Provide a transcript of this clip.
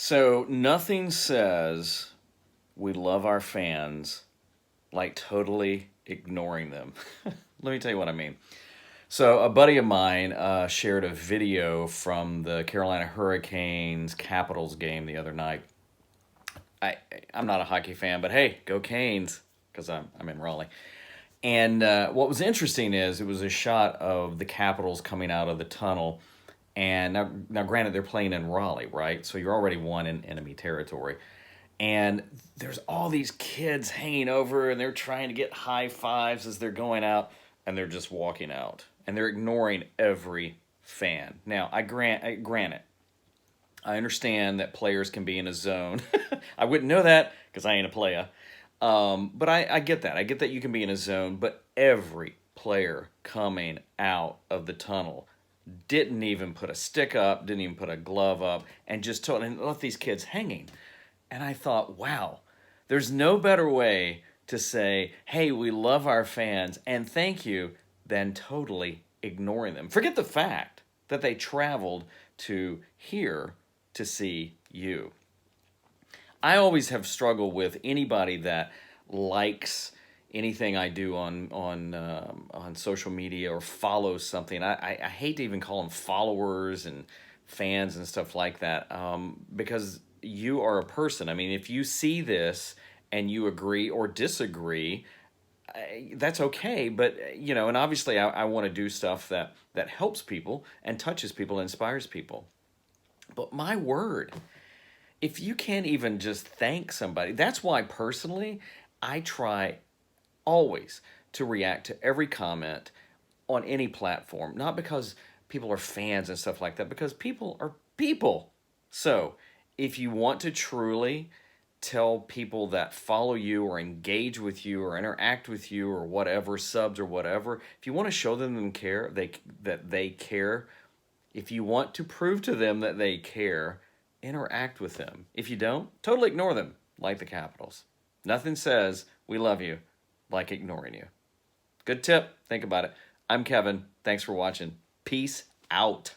So nothing says we love our fans like totally ignoring them. Let me tell you what I mean. So a buddy of mine shared a video from the Carolina Hurricanes Capitals game the other night. I I'm not a hockey fan, but hey, go Canes because I'm in Raleigh. And what was interesting is it was a shot of the Capitals coming out of the tunnel. And now, granted, they're playing in Raleigh, right? So you're already one in enemy territory. And there's all these kids hanging over, and they're trying to get high fives as they're going out, and they're just walking out, and they're ignoring every fan. Now, grant it. I understand that players can be in a zone. I wouldn't know that because I ain't a player. But I get that. I get that you can be in a zone, but every player coming out of the tunnel didn't even put a stick up, didn't even put a glove up, and just and left these kids hanging. And I thought, wow, there's no better way to say, hey, we love our fans and thank you than totally ignoring them. Forget the fact that they traveled to here to see you. I always have struggled with anybody that likes anything I do on social media or follows something. I hate to even call them followers and fans and stuff like that because you are a person. I mean, if you see this and you agree or disagree, that's okay. But and obviously, I want to do stuff that helps people and touches people, inspires people. But my word, if you can't even just thank somebody, that's why personally I try always to react to every comment on any platform. Not because people are fans and stuff like that, because people are people. So if you want to truly tell people that follow you or engage with you or interact with you or whatever, subs or whatever, if you want to show them that they care, if you want to prove to them that they care, interact with them. If you don't, totally ignore them, like the Capitals. Nothing says we love you like ignoring you. Good tip. Think about it. I'm Kevin. Thanks for watching. Peace out.